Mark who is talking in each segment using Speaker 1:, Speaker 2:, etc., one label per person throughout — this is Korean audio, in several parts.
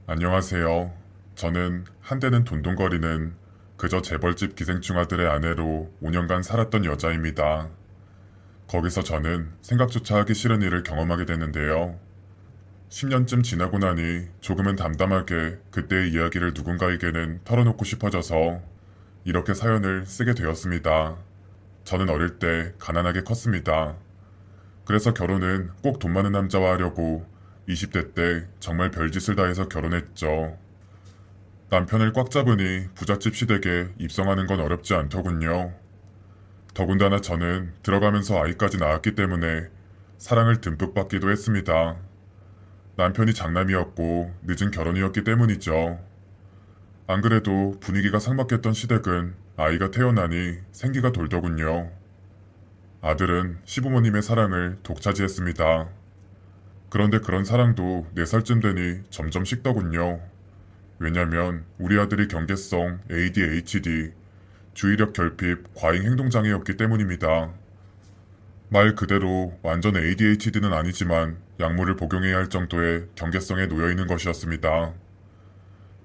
Speaker 1: 안녕하세요. 저는 한때는 돈돈거리는 그저 재벌집 기생충 아들의 아내로 5년간 살았던 여자입니다. 거기서 저는 생각조차 하기 싫은 일을 경험하게 됐는데요. 10년쯤 지나고 나니 조금은 담담하게 그때의 이야기를 누군가에게는 털어놓고 싶어져서 이렇게 사연을 쓰게 되었습니다. 저는 어릴 때 가난하게 컸습니다. 그래서 결혼은 꼭 돈 많은 남자와 하려고 20대 때 정말 별짓을 다해서 결혼했죠. 남편을 꽉 잡으니 부잣집 시댁에 입성하는 건 어렵지 않더군요. 더군다나 저는 들어가면서 아이까지 낳았기 때문에 사랑을 듬뿍 받기도 했습니다. 남편이 장남이었고 늦은 결혼이었기 때문이죠. 안 그래도 분위기가 삭막했던 시댁은 아이가 태어나니 생기가 돌더군요. 아들은 시부모님의 사랑을 독차지했습니다. 그런데 그런 사랑도 4살쯤 되니 점점 식더군요. 왜냐면 우리 아들이 경계성 ADHD, 주의력 결핍, 과잉 행동장애였기 때문입니다. 말 그대로 완전 ADHD는 아니지만 약물을 복용해야 할 정도의 경계성에 놓여 있는 것이었습니다.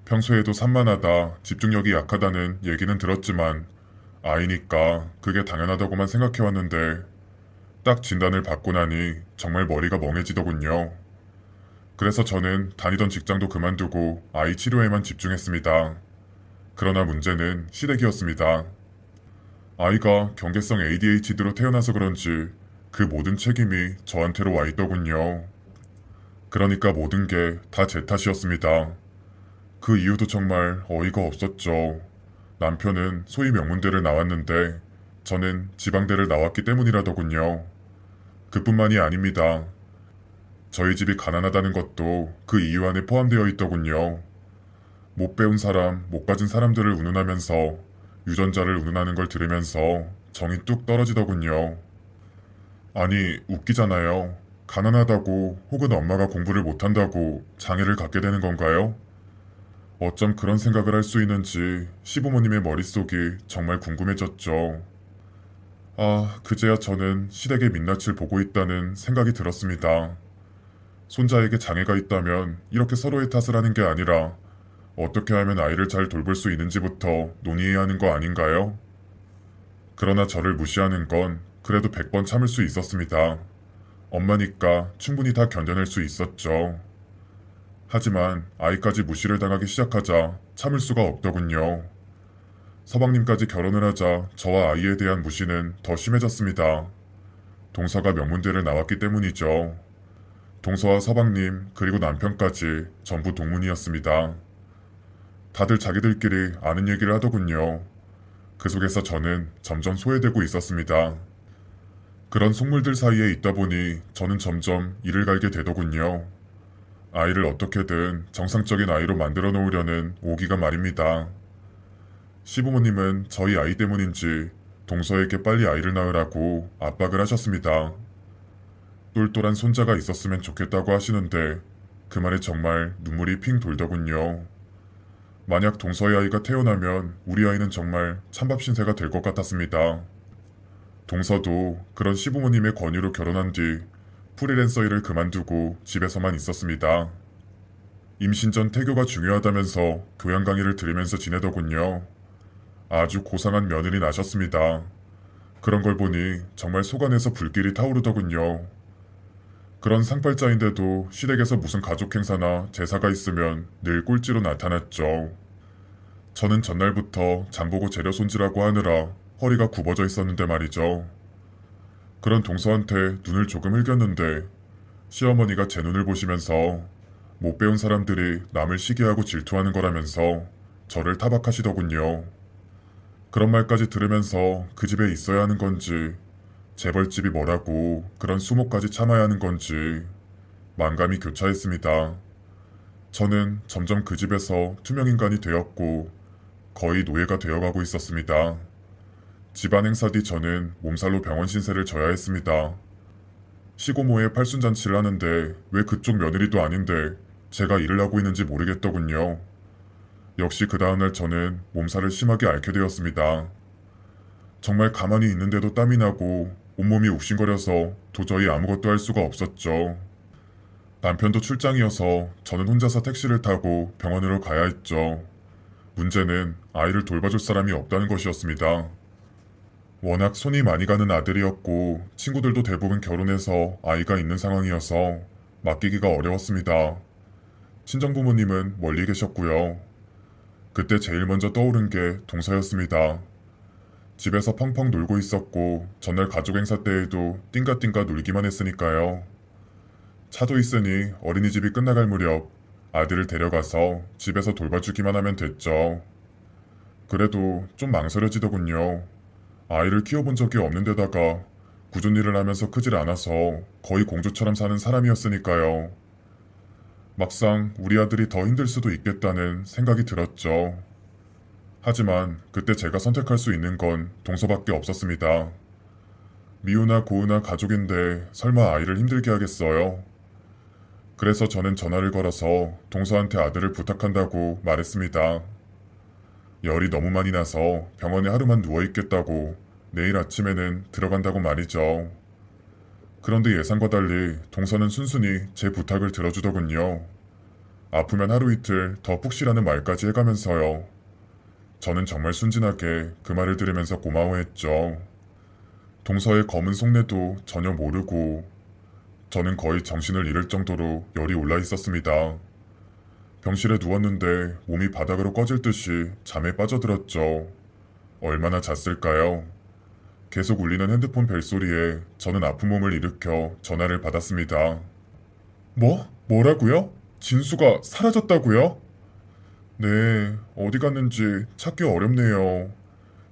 Speaker 1: 평소에도 산만하다, 집중력이 약하다는 얘기는 들었지만 아이니까 그게 당연하다고만 생각해왔는데 딱 진단을 받고 나니 정말 머리가 멍해지더군요. 그래서 저는 다니던 직장도 그만두고 아이 치료에만 집중했습니다. 그러나 문제는 시댁이었습니다. 아이가 경계성 ADHD로 태어나서 그런지 그 모든 책임이 저한테로 와 있더군요. 그러니까 모든 게 다 제 탓이었습니다. 그 이유도 정말 어이가 없었죠. 남편은 소위 명문대를 나왔는데 저는 지방대를 나왔기 때문이라더군요. 그뿐만이 아닙니다. 저희 집이 가난하다는 것도 그 이유 안에 포함되어 있더군요. 못 배운 사람, 못 가진 사람들을 운운하면서 유전자를 운운하는 걸 들으면서 정이 뚝 떨어지더군요. 아니, 웃기잖아요. 가난하다고 혹은 엄마가 공부를 못한다고 장애를 갖게 되는 건가요? 어쩜 그런 생각을 할 수 있는지 시부모님의 머릿속이 정말 궁금해졌죠. 아, 그제야 저는 시댁의 민낯을 보고 있다는 생각이 들었습니다. 손자에게 장애가 있다면 이렇게 서로의 탓을 하는 게 아니라 어떻게 하면 아이를 잘 돌볼 수 있는지부터 논의해야 하는 거 아닌가요? 그러나 저를 무시하는 건 그래도 100번 참을 수 있었습니다. 엄마니까 충분히 다 견뎌낼 수 있었죠. 하지만 아이까지 무시를 당하기 시작하자 참을 수가 없더군요. 서방님까지 결혼을 하자 저와 아이에 대한 무시는 더 심해졌습니다. 동서가 명문대를 나왔기 때문이죠. 동서와 서방님 그리고 남편까지 전부 동문이었습니다. 다들 자기들끼리 아는 얘기를 하더군요. 그 속에서 저는 점점 소외되고 있었습니다. 그런 속물들 사이에 있다 보니 저는 점점 이를 갈게 되더군요. 아이를 어떻게든 정상적인 아이로 만들어 놓으려는 오기가 말입니다. 시부모님은 저희 아이 때문인지 동서에게 빨리 아이를 낳으라고 압박을 하셨습니다. 똘똘한 손자가 있었으면 좋겠다고 하시는데 그 말에 정말 눈물이 핑 돌더군요. 만약 동서의 아이가 태어나면 우리 아이는 정말 찬밥 신세가 될 것 같았습니다. 동서도 그런 시부모님의 권유로 결혼한 뒤 프리랜서 일을 그만두고 집에서만 있었습니다. 임신 전 태교가 중요하다면서 교양 강의를 들으면서 지내더군요. 아주 고상한 며느리 나셨습니다. 그런 걸 보니 정말 속안에서 불길이 타오르더군요. 그런 상팔자인데도 시댁에서 무슨 가족 행사나 제사가 있으면 늘 꼴찌로 나타났죠. 저는 전날부터 장보고 재료 손질하고 하느라 허리가 굽어져 있었는데 말이죠. 그런 동서한테 눈을 조금 흘겼는데 시어머니가 제 눈을 보시면서 못 배운 사람들이 남을 시기하고 질투하는 거라면서 저를 타박하시더군요. 그런 말까지 들으면서 그 집에 있어야 하는 건지 재벌집이 뭐라고 그런 수모까지 참아야 하는 건지 만감이 교차했습니다. 저는 점점 그 집에서 투명인간이 되었고 거의 노예가 되어가고 있었습니다. 집안 행사 뒤 저는 몸살로 병원 신세를 져야 했습니다. 시고모에 팔순잔치를 하는데 왜 그쪽 며느리도 아닌데 제가 일을 하고 있는지 모르겠더군요. 역시 그 다음날 저는 몸살을 심하게 앓게 되었습니다. 정말 가만히 있는데도 땀이 나고 온몸이 욱신거려서 도저히 아무것도 할 수가 없었죠. 남편도 출장이어서 저는 혼자서 택시를 타고 병원으로 가야 했죠. 문제는 아이를 돌봐줄 사람이 없다는 것이었습니다. 워낙 손이 많이 가는 아들이었고 친구들도 대부분 결혼해서 아이가 있는 상황이어서 맡기기가 어려웠습니다. 친정부모님은 멀리 계셨고요. 그때 제일 먼저 떠오른 게 동서였습니다. 집에서 펑펑 놀고 있었고 전날 가족 행사 때에도 띵가띵가 놀기만 했으니까요. 차도 있으니 어린이집이 끝나갈 무렵 아들을 데려가서 집에서 돌봐주기만 하면 됐죠. 그래도 좀 망설여지더군요. 아이를 키워본 적이 없는 데다가 굳은 일을 하면서 크질 않아서 거의 공주처럼 사는 사람이었으니까요. 막상 우리 아들이 더 힘들 수도 있겠다는 생각이 들었죠. 하지만 그때 제가 선택할 수 있는 건 동서밖에 없었습니다. 미우나 고우나 가족인데 설마 아이를 힘들게 하겠어요? 그래서 저는 전화를 걸어서 동서한테 아들을 부탁한다고 말했습니다. 열이 너무 많이 나서 병원에 하루만 누워있겠다고 내일 아침에는 들어간다고 말이죠. 그런데 예상과 달리 동서는 순순히 제 부탁을 들어주더군요. 아프면 하루 이틀 더 푹 쉬라는 말까지 해가면서요. 저는 정말 순진하게 그 말을 들으면서 고마워했죠. 동서의 검은 속내도 전혀 모르고 저는 거의 정신을 잃을 정도로 열이 올라 있었습니다. 병실에 누웠는데 몸이 바닥으로 꺼질 듯이 잠에 빠져들었죠. 얼마나 잤을까요? 계속 울리는 핸드폰 벨소리에 저는 아픈 몸을 일으켜 전화를 받았습니다. 뭐라고요? 진수가 사라졌다고요? 네, 어디 갔는지 찾기 어렵네요.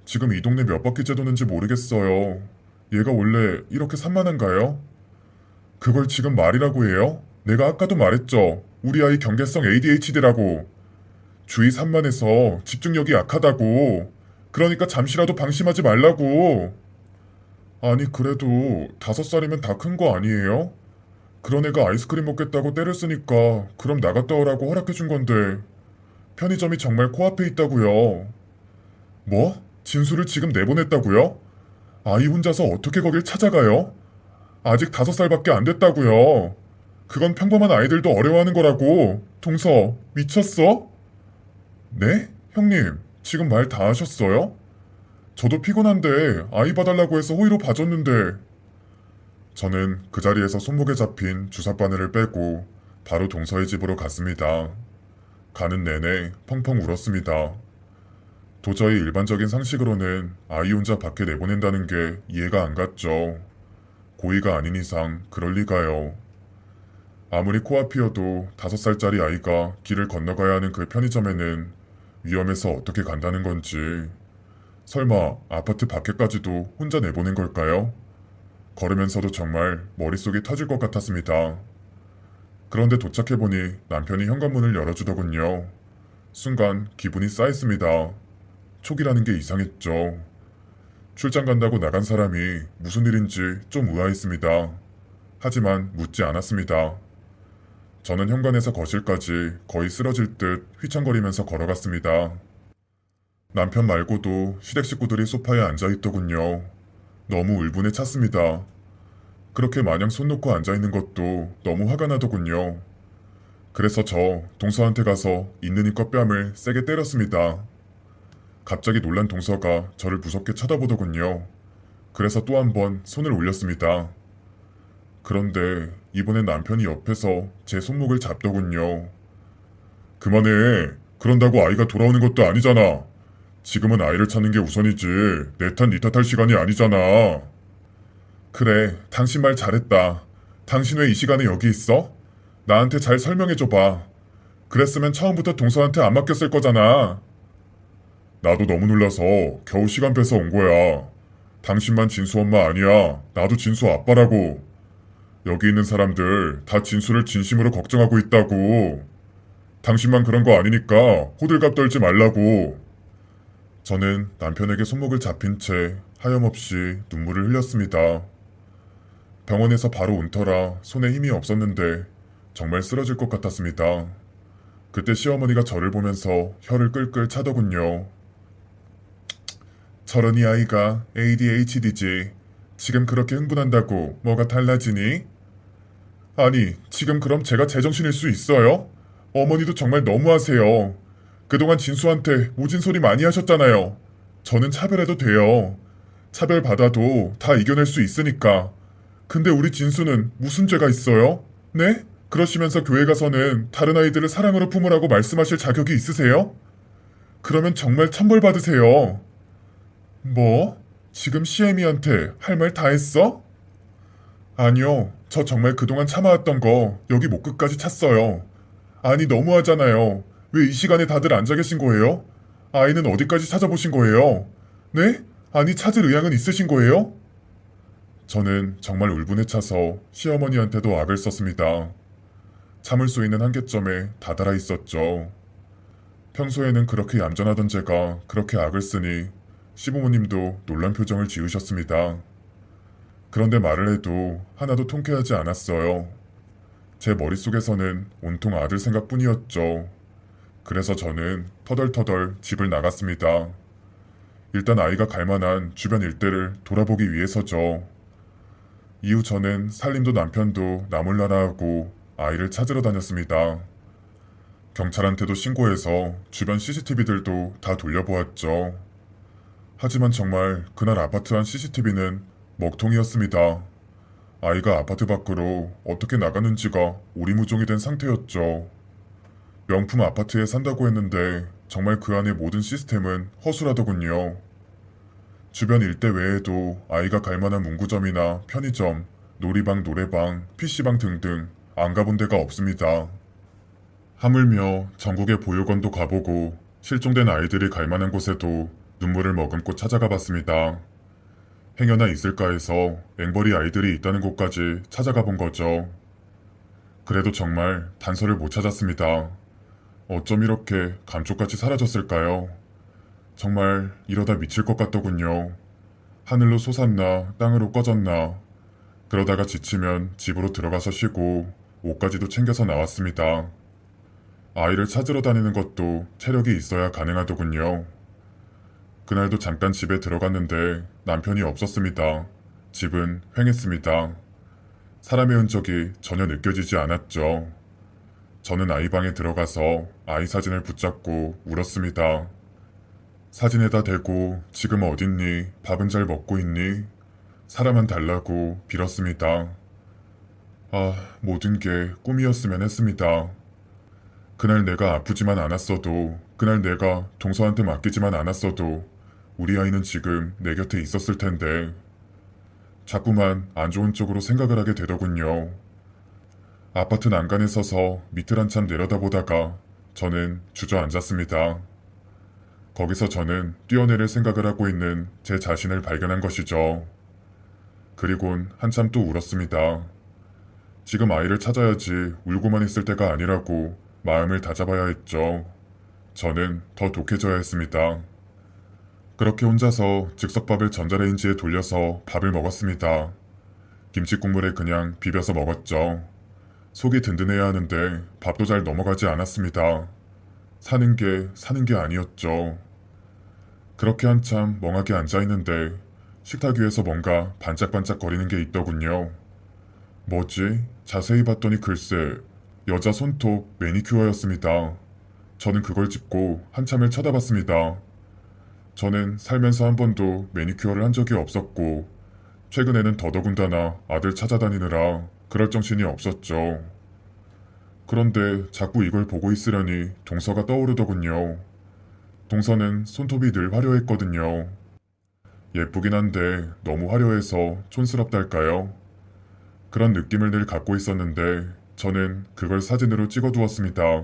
Speaker 1: 지금 이 동네 몇 바퀴째 도는지 모르겠어요. 얘가 원래 이렇게 산만한가요? 그걸 지금 말이라고 해요? 내가 아까도 말했죠. 우리 아이 경계성 ADHD라고. 주의 산만해서 집중력이 약하다고. 그러니까 잠시라도 방심하지 말라고. 아니 그래도 5살이면 다 큰 거 아니에요? 그런 애가 아이스크림 먹겠다고 때를 쓰니까 그럼 나갔다 오라고 허락해준 건데 편의점이 정말 코앞에 있다고요. 뭐? 진수를 지금 내보냈다고요? 아이 혼자서 어떻게 거길 찾아가요? 아직 5살밖에 안 됐다고요. 그건 평범한 아이들도 어려워하는 거라고. 동서, 미쳤어? 네? 형님, 지금 말 다 하셨어요? 저도 피곤한데 아이 봐달라고 해서 호의로 봐줬는데. 저는 그 자리에서 손목에 잡힌 주사 바늘을 빼고 바로 동서의 집으로 갔습니다. 가는 내내 펑펑 울었습니다. 도저히 일반적인 상식으로는 아이 혼자 밖에 내보낸다는 게 이해가 안 갔죠. 고의가 아닌 이상 그럴 리가요. 아무리 코앞이어도 5살짜리 아이가 길을 건너가야 하는 그 편의점에는 위험해서 어떻게 간다는 건지. 설마 아파트 밖에까지도 혼자 내보낸 걸까요? 걸으면서도 정말 머릿속이 터질 것 같았습니다. 그런데 도착해보니 남편이 현관문을 열어주더군요. 순간 기분이 싸했습니다. 촉이라는 게 이상했죠. 출장 간다고 나간 사람이 무슨 일인지 좀 의아했습니다. 하지만 묻지 않았습니다. 저는 현관에서 거실까지 거의 쓰러질 듯 휘청거리면서 걸어갔습니다. 남편 말고도 시댁 식구들이 소파에 앉아있더군요. 너무 울분에 찼습니다. 그렇게 마냥 손 놓고 앉아있는 것도 너무 화가 나더군요. 그래서 저 동서한테 가서 있는 힘껏 뺨을 세게 때렸습니다. 갑자기 놀란 동서가 저를 무섭게 쳐다보더군요. 그래서 또 한 번 손을 올렸습니다. 그런데 이번엔 남편이 옆에서 제 손목을 잡더군요. 그만해. 그런다고 아이가 돌아오는 것도 아니잖아. 지금은 아이를 찾는 게 우선이지. 내 탓, 니 탓할 시간이 아니잖아. 그래, 당신 말 잘했다. 당신 왜 이 시간에 여기 있어? 나한테 잘 설명해줘봐. 그랬으면 처음부터 동서한테 안 맡겼을 거잖아. 나도 너무 놀라서 겨우 시간 뺏어 온 거야. 당신만 진수 엄마 아니야. 나도 진수 아빠라고. 여기 있는 사람들 다 진수를 진심으로 걱정하고 있다고. 당신만 그런 거 아니니까 호들갑 떨지 말라고. 저는 남편에게 손목을 잡힌 채 하염없이 눈물을 흘렸습니다. 병원에서 바로 온 터라 손에 힘이 없었는데 정말 쓰러질 것 같았습니다. 그때 시어머니가 저를 보면서 혀를 끌끌 차더군요. 저런 이 아이가 ADHD지. 지금 그렇게 흥분한다고 뭐가 달라지니? 아니, 지금 그럼 제가 제정신일 수 있어요? 어머니도 정말 너무하세요. 그동안 진수한테 모진 소리 많이 하셨잖아요. 저는 차별해도 돼요. 차별받아도 다 이겨낼 수 있으니까. 근데 우리 진수는 무슨 죄가 있어요? 네? 그러시면서 교회 가서는 다른 아이들을 사랑으로 품으라고 말씀하실 자격이 있으세요? 그러면 정말 천벌 받으세요. 뭐? 지금 시애미한테 할 말 다 했어? 아니요. 저 정말 그동안 참아왔던 거 여기 목 끝까지 찼어요. 아니 너무하잖아요. 왜 이 시간에 다들 앉아 계신 거예요? 아이는 어디까지 찾아보신 거예요? 네? 아니 찾을 의향은 있으신 거예요? 저는 정말 울분에 차서 시어머니한테도 악을 썼습니다. 참을 수 있는 한계점에 다다라 있었죠. 평소에는 그렇게 얌전하던 제가 그렇게 악을 쓰니 시부모님도 놀란 표정을 지으셨습니다. 그런데 말을 해도 하나도 통쾌하지 않았어요. 제 머릿속에서는 온통 아들 생각뿐이었죠. 그래서 저는 터덜터덜 집을 나갔습니다. 일단 아이가 갈 만한 주변 일대를 돌아보기 위해서죠. 이후 저는 살림도 남편도 나몰라라 하고 아이를 찾으러 다녔습니다. 경찰한테도 신고해서 주변 CCTV들도 다 돌려보았죠. 하지만 정말 그날 아파트 안 CCTV는 먹통이었습니다. 아이가 아파트 밖으로 어떻게 나가는지가 오리무종이 된 상태였죠. 명품 아파트에 산다고 했는데 정말 그 안의 모든 시스템은 허술하더군요. 주변 일대 외에도 아이가 갈 만한 문구점이나 편의점, 놀이방, 노래방, PC방 등등 안 가본 데가 없습니다. 하물며 전국의 보육원도 가보고 실종된 아이들이 갈 만한 곳에도 눈물을 머금고 찾아가 봤습니다. 행여나 있을까 해서 앵벌이 아이들이 있다는 곳까지 찾아가 본 거죠. 그래도 정말 단서를 못 찾았습니다. 어쩜 이렇게 감쪽같이 사라졌을까요? 정말 이러다 미칠 것 같더군요. 하늘로 솟았나 땅으로 꺼졌나. 그러다가 지치면 집으로 들어가서 쉬고 옷까지도 챙겨서 나왔습니다. 아이를 찾으러 다니는 것도 체력이 있어야 가능하더군요. 그날도 잠깐 집에 들어갔는데 남편이 없었습니다. 집은 휑했습니다. 사람의 흔적이 전혀 느껴지지 않았죠. 저는 아이 방에 들어가서 아이 사진을 붙잡고 울었습니다. 사진에다 대고 지금 어딨니? 밥은 잘 먹고 있니? 사람만 달라고 빌었습니다. 아, 모든 게 꿈이었으면 했습니다. 그날 내가 아프지만 않았어도, 그날 내가 동서한테 맡기지만 않았어도 우리 아이는 지금 내 곁에 있었을 텐데. 자꾸만 안 좋은 쪽으로 생각을 하게 되더군요. 아파트 난간에 서서 밑을 한참 내려다보다가 저는 주저앉았습니다. 거기서 저는 뛰어내릴 생각을 하고 있는 제 자신을 발견한 것이죠. 그리곤 한참 또 울었습니다. 지금 아이를 찾아야지 울고만 있을 때가 아니라고 마음을 다잡아야 했죠. 저는 더 독해져야 했습니다. 그렇게 혼자서 즉석밥을 전자레인지에 돌려서 밥을 먹었습니다. 김치국물에 그냥 비벼서 먹었죠. 속이 든든해야 하는데 밥도 잘 넘어가지 않았습니다. 사는 게 아니었죠. 그렇게 한참 멍하게 앉아있는데 식탁 위에서 뭔가 반짝반짝거리는 게 있더군요. 뭐지? 자세히 봤더니 글쎄 여자 손톱 매니큐어였습니다. 저는 그걸 짚고 한참을 쳐다봤습니다. 저는 살면서 한 번도 매니큐어를 한 적이 없었고 최근에는 더더군다나 아들 찾아다니느라 그럴 정신이 없었죠. 그런데 자꾸 이걸 보고 있으려니 동서가 떠오르더군요. 동서는 손톱이 늘 화려했거든요. 예쁘긴 한데 너무 화려해서 촌스럽달까요? 그런 느낌을 늘 갖고 있었는데 저는 그걸 사진으로 찍어두었습니다.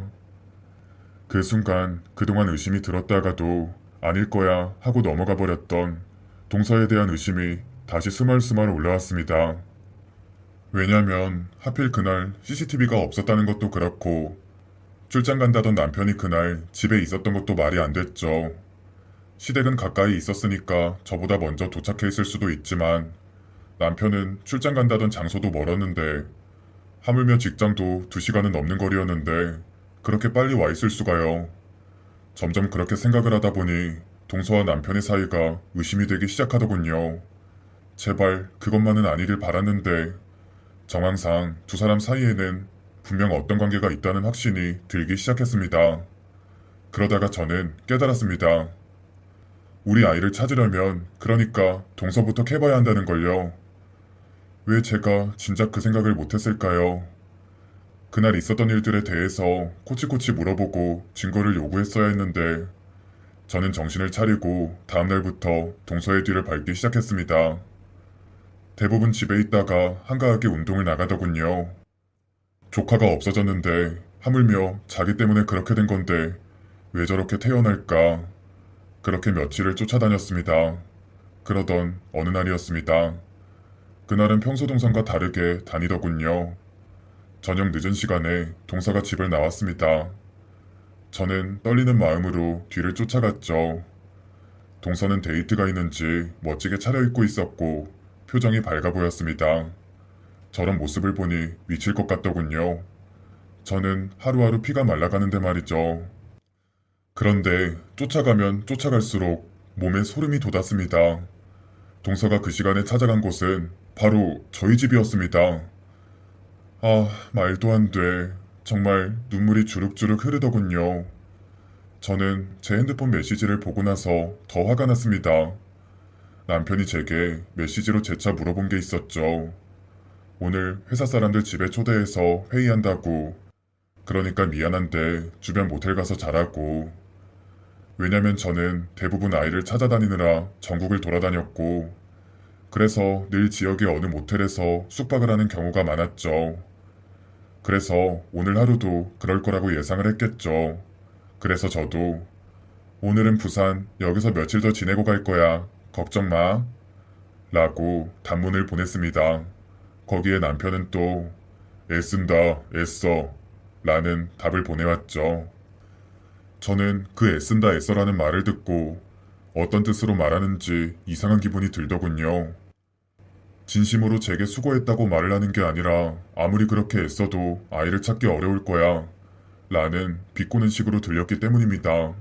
Speaker 1: 그 순간 그동안 의심이 들었다가도 아닐 거야 하고 넘어가 버렸던 동서에 대한 의심이 다시 스멀스멀 올라왔습니다. 왜냐면 하필 그날 CCTV가 없었다는 것도 그렇고 출장 간다던 남편이 그날 집에 있었던 것도 말이 안 됐죠. 시댁은 가까이 있었으니까 저보다 먼저 도착해 있을 수도 있지만 남편은 출장 간다던 장소도 멀었는데 하물며 직장도 2시간은 넘는 거리였는데 그렇게 빨리 와 있을 수가요. 점점 그렇게 생각을 하다 보니 동서와 남편의 사이가 의심이 되기 시작하더군요. 제발 그것만은 아니길 바랐는데 정황상 두 사람 사이에는 분명 어떤 관계가 있다는 확신이 들기 시작했습니다. 그러다가 저는 깨달았습니다. 우리 아이를 찾으려면 그러니까 동서부터 캐봐야 한다는 걸요. 왜 제가 진작 그 생각을 못했을까요? 그날 있었던 일들에 대해서 코치코치 물어보고 증거를 요구했어야 했는데 저는 정신을 차리고 다음날부터 동서의 뒤를 밟기 시작했습니다. 대부분 집에 있다가 한가하게 운동을 나가더군요. 조카가 없어졌는데 하물며 자기 때문에 그렇게 된 건데 왜 저렇게 태어날까? 그렇게 며칠을 쫓아다녔습니다. 그러던 어느 날이었습니다. 그날은 평소 동선과 다르게 다니더군요. 저녁 늦은 시간에 동서가 집을 나왔습니다. 저는 떨리는 마음으로 뒤를 쫓아갔죠. 동서는 데이트가 있는지 멋지게 차려입고 있었고 표정이 밝아 보였습니다. 저런 모습을 보니 미칠 것 같더군요. 저는 하루하루 피가 말라가는데 말이죠. 그런데 쫓아가면 쫓아갈수록 몸에 소름이 돋았습니다. 동서가 그 시간에 찾아간 곳은 바로 저희 집이었습니다. 아, 말도 안 돼. 정말 눈물이 주룩주룩 흐르더군요. 저는 제 핸드폰 메시지를 보고 나서 더 화가 났습니다. 남편이 제게 메시지로 재차 물어본 게 있었죠. 오늘 회사 사람들 집에 초대해서 회의한다고. 그러니까 미안한데 주변 모텔 가서 자라고. 왜냐면 저는 대부분 아이를 찾아다니느라 전국을 돌아다녔고, 그래서 늘 지역의 어느 모텔에서 숙박을 하는 경우가 많았죠. 그래서 오늘 하루도 그럴 거라고 예상을 했겠죠. 그래서 저도 오늘은 부산 여기서 며칠 더 지내고 갈 거야. 걱정 마. 라고 단문을 보냈습니다. 거기에 남편은 또 애쓴다, 애써 라는 답을 보내왔죠. 저는 그 애쓴다, 애써라는 말을 듣고 어떤 뜻으로 말하는지 이상한 기분이 들더군요. 진심으로 제게 수고했다고 말을 하는 게 아니라 아무리 그렇게 애써도 아이를 찾기 어려울 거야 라는 비꼬는 식으로 들렸기 때문입니다.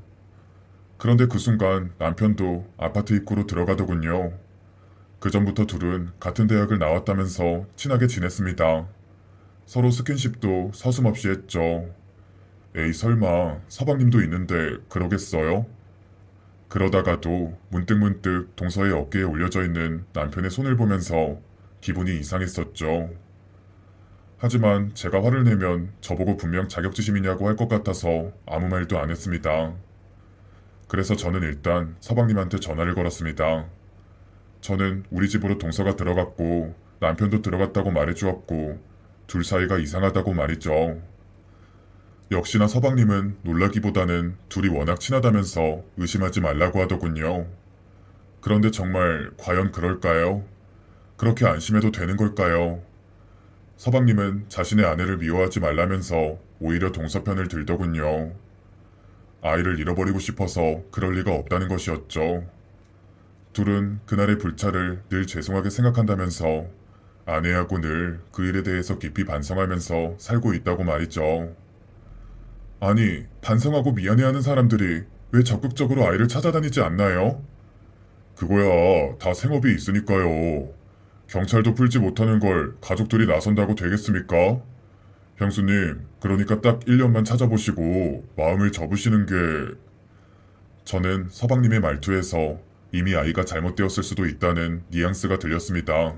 Speaker 1: 그런데 그 순간 남편도 아파트 입구로 들어가더군요. 그 전부터 둘은 같은 대학을 나왔다면서 친하게 지냈습니다. 서로 스킨십도 서슴없이 했죠. 에이 설마 서방님도 있는데 그러겠어요? 그러다가도 문득문득 동서의 어깨에 올려져 있는 남편의 손을 보면서 기분이 이상했었죠. 하지만 제가 화를 내면 저보고 분명 자격지심이냐고 할 것 같아서 아무 말도 안 했습니다. 그래서 저는 일단 서방님한테 전화를 걸었습니다. 저는 우리 집으로 동서가 들어갔고 남편도 들어갔다고 말해주었고 둘 사이가 이상하다고 말이죠. 역시나 서방님은 놀라기보다는 둘이 워낙 친하다면서 의심하지 말라고 하더군요. 그런데 정말 과연 그럴까요? 그렇게 안심해도 되는 걸까요? 서방님은 자신의 아내를 미워하지 말라면서 오히려 동서 편을 들더군요. 아이를 잃어버리고 싶어서 그럴 리가 없다는 것이었죠. 둘은 그날의 불찰을 늘 죄송하게 생각한다면서 아내하고 늘 그 일에 대해서 깊이 반성하면서 살고 있다고 말이죠. 아니, 반성하고 미안해하는 사람들이 왜 적극적으로 아이를 찾아다니지 않나요? 그거야 다 생업이 있으니까요. 경찰도 풀지 못하는 걸 가족들이 나선다고 되겠습니까? 형수님, 그러니까 딱 1년만 찾아보시고 마음을 접으시는 게... 저는 서방님의 말투에서 이미 아이가 잘못되었을 수도 있다는 뉘앙스가 들렸습니다.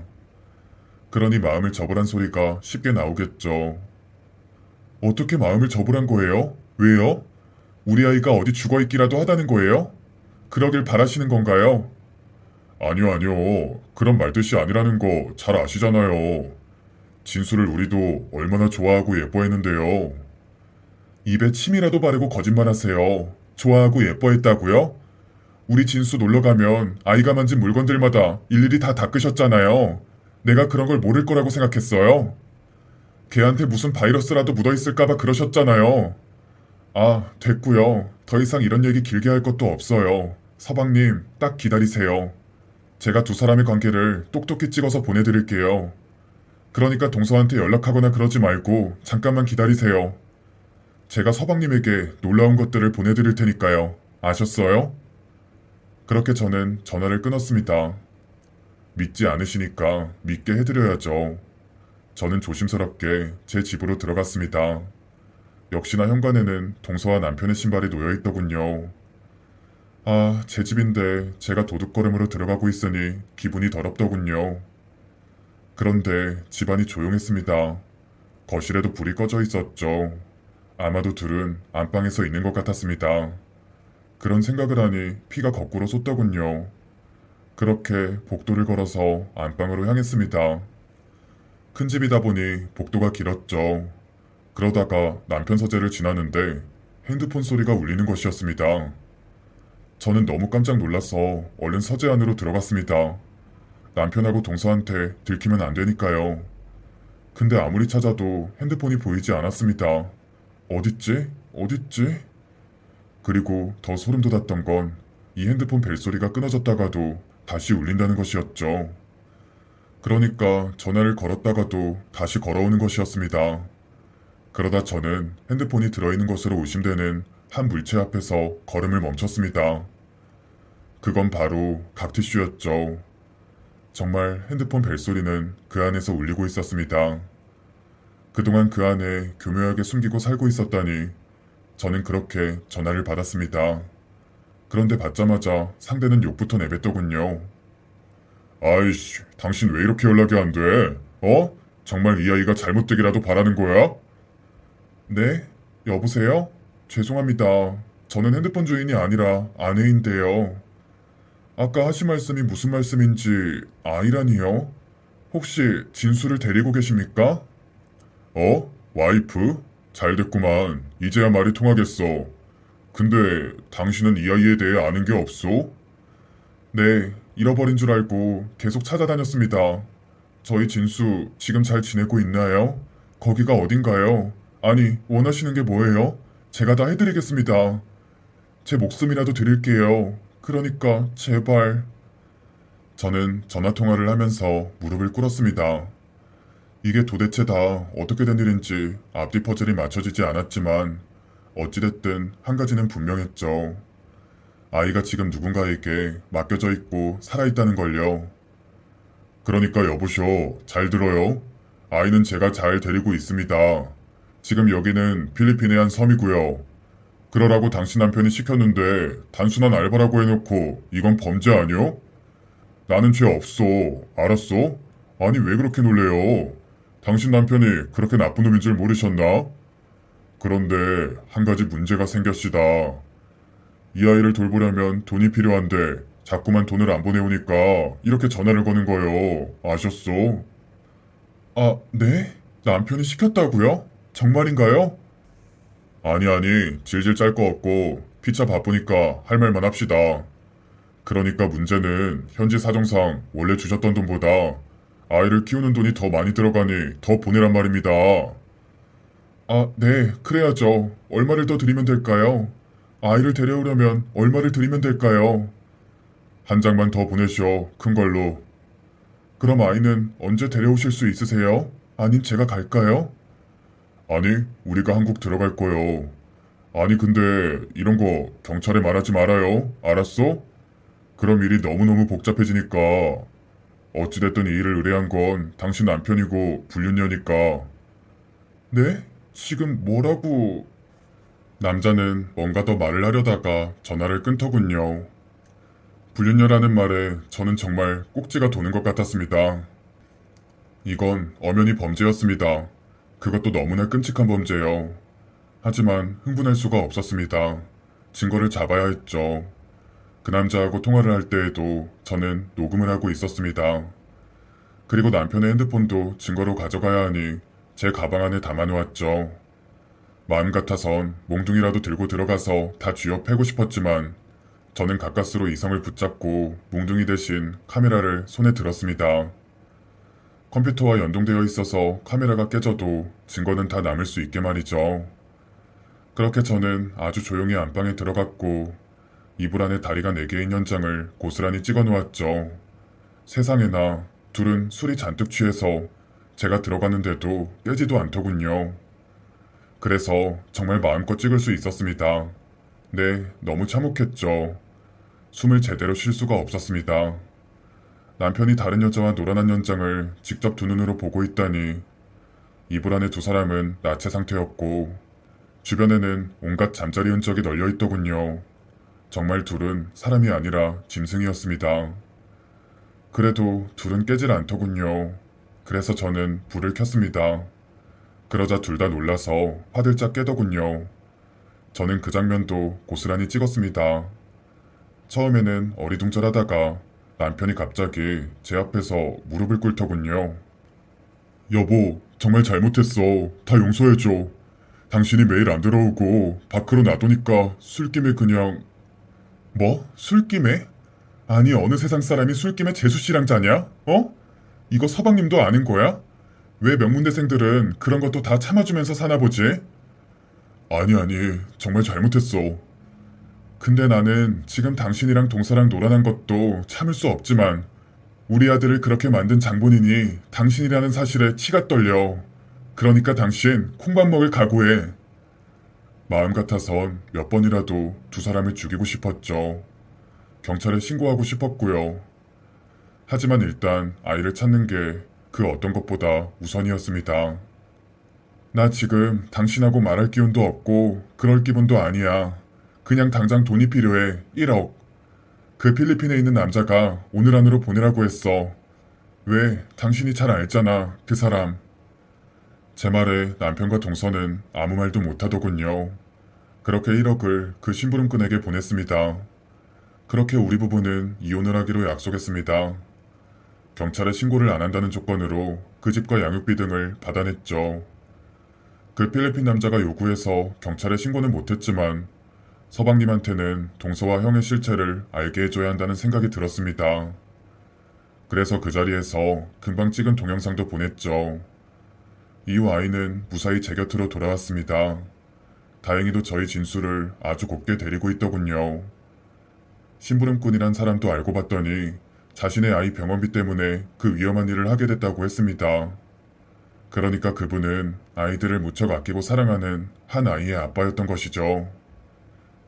Speaker 1: 그러니 마음을 접으란 소리가 쉽게 나오겠죠. 어떻게 마음을 접으란 거예요? 왜요? 우리 아이가 어디 죽어있기라도 하다는 거예요? 그러길 바라시는 건가요? 아니요, 아니요. 그런 말뜻이 아니라는 거 잘 아시잖아요. 진수를 우리도 얼마나 좋아하고 예뻐했는데요. 입에 침이라도 바르고 거짓말하세요. 좋아하고 예뻐했다고요? 우리 진수 놀러가면 아이가 만진 물건들마다 일일이 다 닦으셨잖아요. 내가 그런 걸 모를 거라고 생각했어요. 걔한테 무슨 바이러스라도 묻어있을까봐 그러셨잖아요. 아, 됐고요. 더 이상 이런 얘기 길게 할 것도 없어요. 서방님, 딱 기다리세요. 제가 두 사람의 관계를 똑똑히 찍어서 보내드릴게요. 그러니까 동서한테 연락하거나 그러지 말고 잠깐만 기다리세요. 제가 서방님에게 놀라운 것들을 보내드릴 테니까요. 아셨어요? 그렇게 저는 전화를 끊었습니다. 믿지 않으시니까 믿게 해드려야죠. 저는 조심스럽게 제 집으로 들어갔습니다. 역시나 현관에는 동서와 남편의 신발이 놓여 있더군요. 아, 제 집인데 제가 도둑걸음으로 들어가고 있으니 기분이 더럽더군요. 그런데 집안이 조용했습니다. 거실에도 불이 꺼져 있었죠. 아마도 둘은 안방에서 있는 것 같았습니다. 그런 생각을 하니 피가 거꾸로 솟더군요. 그렇게 복도를 걸어서 안방으로 향했습니다. 큰 집이다 보니 복도가 길었죠. 그러다가 남편 서재를 지나는데 핸드폰 소리가 울리는 것이었습니다. 저는 너무 깜짝 놀라서 얼른 서재 안으로 들어갔습니다. 남편하고 동서한테 들키면 안 되니까요. 근데 아무리 찾아도 핸드폰이 보이지 않았습니다. 어딨지? 어딨지? 그리고 더 소름 돋았던 건 이 핸드폰 벨소리가 끊어졌다가도 다시 울린다는 것이었죠. 그러니까 전화를 걸었다가도 다시 걸어오는 것이었습니다. 그러다 저는 핸드폰이 들어있는 것으로 의심되는 한 물체 앞에서 걸음을 멈췄습니다. 그건 바로 각티슈였죠. 정말 핸드폰 벨소리는 그 안에서 울리고 있었습니다. 그동안 그 안에 교묘하게 숨기고 살고 있었다니 저는 그렇게 전화를 받았습니다. 그런데 받자마자 상대는 욕부터 내뱉더군요. 아이씨, 당신 왜 이렇게 연락이 안 돼? 어? 정말 이 아이가 잘못되기라도 바라는 거야? 네? 여보세요? 죄송합니다. 저는 핸드폰 주인이 아니라 아내인데요. 아까 하신 말씀이 무슨 말씀인지 아이라니요? 혹시 진수를 데리고 계십니까? 어? 와이프? 잘 됐구만. 이제야 말이 통하겠어. 근데 당신은 이 아이에 대해 아는 게 없소? 네, 잃어버린 줄 알고 계속 찾아다녔습니다. 저희 진수 지금 잘 지내고 있나요? 거기가 어딘가요? 아니, 원하시는 게 뭐예요? 제가 다 해드리겠습니다. 제 목숨이라도 드릴게요. 그러니까 제발. 저는 전화통화를 하면서 무릎을 꿇었습니다. 이게 도대체 다 어떻게 된 일인지 앞뒤 퍼즐이 맞춰지지 않았지만 어찌됐든 한 가지는 분명했죠. 아이가 지금 누군가에게 맡겨져 있고 살아있다는 걸요. 그러니까 여보쇼, 잘 들어요. 아이는 제가 잘 데리고 있습니다. 지금 여기는 필리핀의 한 섬이고요. 그러라고 당신 남편이 시켰는데 단순한 알바라고 해놓고 이건 범죄 아니요? 나는 죄 없어. 알았어? 아니 왜 그렇게 놀래요? 당신 남편이 그렇게 나쁜 놈인 줄 모르셨나? 그런데 한 가지 문제가 생겼시다. 이 아이를 돌보려면 돈이 필요한데 자꾸만 돈을 안 보내오니까 이렇게 전화를 거는 거요. 아셨소? 아, 네? 남편이 시켰다고요? 정말인가요? 아니, 질질 짤 거 없고 피차 바쁘니까 할 말만 합시다. 그러니까 문제는 현지 사정상 원래 주셨던 돈보다 아이를 키우는 돈이 더 많이 들어가니 더 보내란 말입니다. 아, 네, 그래야죠. 얼마를 더 드리면 될까요? 아이를 데려오려면 얼마를 드리면 될까요? 한 장만 더 보내시오, 큰 걸로. 그럼 아이는 언제 데려오실 수 있으세요? 아님 제가 갈까요? 아니, 우리가 한국 들어갈 거요. 아니, 근데 이런 거 경찰에 말하지 말아요. 알았어? 그럼 일이 너무너무 복잡해지니까. 어찌됐든 이 일을 의뢰한 건 당신 남편이고 불륜녀니까. 네? 지금 뭐라고... 남자는 뭔가 더 말을 하려다가 전화를 끊더군요. 불륜녀라는 말에 저는 정말 꼭지가 도는 것 같았습니다. 이건 엄연히 범죄였습니다. 그것도 너무나 끔찍한 범죄요. 하지만 흥분할 수가 없었습니다. 증거를 잡아야 했죠. 그 남자하고 통화를 할 때에도 저는 녹음을 하고 있었습니다. 그리고 남편의 핸드폰도 증거로 가져가야 하니 제 가방 안에 담아놓았죠. 마음 같아선 몽둥이라도 들고 들어가서 다 쥐어 패고 싶었지만 저는 가까스로 이성을 붙잡고 몽둥이 대신 카메라를 손에 들었습니다. 컴퓨터와 연동되어 있어서 카메라가 깨져도 증거는 다 남을 수 있게 말이죠. 그렇게 저는 아주 조용히 안방에 들어갔고 이불 안에 다리가 4개인 현장을 고스란히 찍어 놓았죠. 세상에나 둘은 술이 잔뜩 취해서 제가 들어갔는데도 깨지도 않더군요. 그래서 정말 마음껏 찍을 수 있었습니다. 네, 너무 참혹했죠. 숨을 제대로 쉴 수가 없었습니다. 남편이 다른 여자와 놀아난 현장을 직접 두 눈으로 보고 있다니 이불 안에 두 사람은 나체 상태였고 주변에는 온갖 잠자리 흔적이 널려 있더군요. 정말 둘은 사람이 아니라 짐승이었습니다. 그래도 둘은 깨질 않더군요. 그래서 저는 불을 켰습니다. 그러자 둘 다 놀라서 화들짝 깨더군요. 저는 그 장면도 고스란히 찍었습니다. 처음에는 어리둥절하다가 남편이 갑자기 제 앞에서 무릎을 꿇더군요. 여보, 정말 잘못했어. 다 용서해줘. 당신이 매일 안 들어오고 밖으로 놔두니까 술김에 그냥... 뭐? 술김에? 아니 어느 세상 사람이 술김에 재수 씨랑 자냐? 어? 이거 서방님도 아는 거야? 왜 명문대생들은 그런 것도 다 참아주면서 사나 보지? 아니, 정말 잘못했어. 근데 나는 지금 당신이랑 동서랑 놀아난 것도 참을 수 없지만 우리 아들을 그렇게 만든 장본인이 당신이라는 사실에 치가 떨려. 그러니까 당신 콩밥 먹을 각오해. 마음 같아선 몇 번이라도 두 사람을 죽이고 싶었죠. 경찰에 신고하고 싶었고요. 하지만 일단 아이를 찾는 게 그 어떤 것보다 우선이었습니다. 나 지금 당신하고 말할 기운도 없고 그럴 기분도 아니야. 그냥 당장 돈이 필요해. 1억. 그 필리핀에 있는 남자가 오늘 안으로 보내라고 했어. 왜? 당신이 잘 알잖아. 그 사람. 제 말에 남편과 동서는 아무 말도 못하더군요. 그렇게 1억을 그 심부름꾼에게 보냈습니다. 그렇게 우리 부부는 이혼을 하기로 약속했습니다. 경찰에 신고를 안 한다는 조건으로 그 집과 양육비 등을 받아냈죠. 그 필리핀 남자가 요구해서 경찰에 신고는 못했지만 서방님한테는 동서와 형의 실체를 알게 해줘야 한다는 생각이 들었습니다. 그래서 그 자리에서 금방 찍은 동영상도 보냈죠. 이후 아이는 무사히 제 곁으로 돌아왔습니다. 다행히도 저희 진수를 아주 곱게 데리고 있더군요. 심부름꾼이란 사람도 알고 봤더니 자신의 아이 병원비 때문에 그 위험한 일을 하게 됐다고 했습니다. 그러니까 그분은 아이들을 무척 아끼고 사랑하는 한 아이의 아빠였던 것이죠.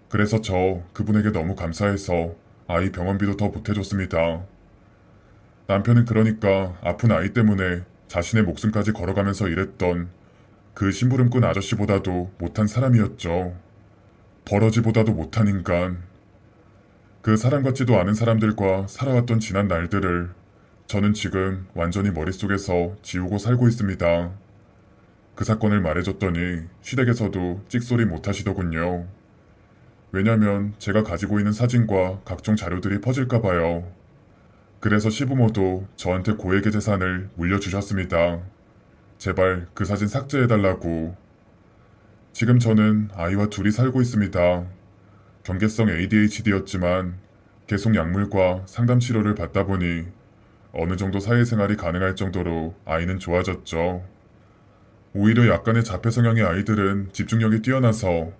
Speaker 1: 그래서 저 그분에게 너무 감사해서 아이 병원비도 더 보태줬습니다. 남편은 그러니까 아픈 아이 때문에 자신의 목숨까지 걸어가면서 일했던 그 심부름꾼 아저씨보다도 못한 사람이었죠. 버러지보다도 못한 인간. 그 사람 같지도 않은 사람들과 살아왔던 지난 날들을 저는 지금 완전히 머릿속에서 지우고 살고 있습니다. 그 사건을 말해줬더니 시댁에서도 찍소리 못하시더군요. 왜냐면 제가 가지고 있는 사진과 각종 자료들이 퍼질까봐요. 그래서 시부모도 저한테 고액의 재산을 물려주셨습니다. 제발 그 사진 삭제해달라고. 지금 저는 아이와 둘이 살고 있습니다. 경계성 ADHD였지만 계속 약물과 상담 치료를 받다 보니 어느 정도 사회생활이 가능할 정도로 아이는 좋아졌죠. 오히려 약간의 자폐 성향의 아이들은 집중력이 뛰어나서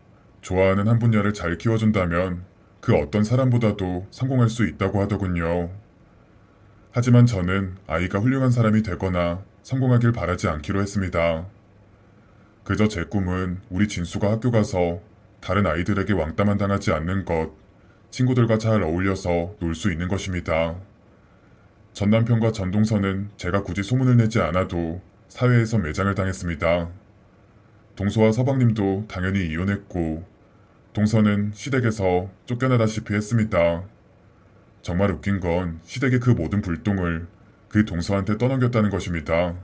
Speaker 1: 좋아하는 한 분야를 잘 키워준다면 그 어떤 사람보다도 성공할 수 있다고 하더군요. 하지만 저는 아이가 훌륭한 사람이 되거나 성공하길 바라지 않기로 했습니다. 그저 제 꿈은 우리 진수가 학교 가서 다른 아이들에게 왕따만 당하지 않는 것, 친구들과 잘 어울려서 놀 수 있는 것입니다. 전 남편과 전 동서는 제가 굳이 소문을 내지 않아도 사회에서 매장을 당했습니다. 동서와 서방님도 당연히 이혼했고 동서는 시댁에서 쫓겨나다시피 했습니다. 정말 웃긴 건 시댁의 그 모든 불똥을 그 동서한테 떠넘겼다는 것입니다.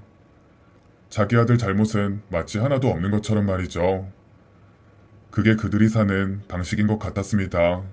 Speaker 1: 자기 아들 잘못은 마치 하나도 없는 것처럼 말이죠. 그게 그들이 사는 방식인 것 같았습니다.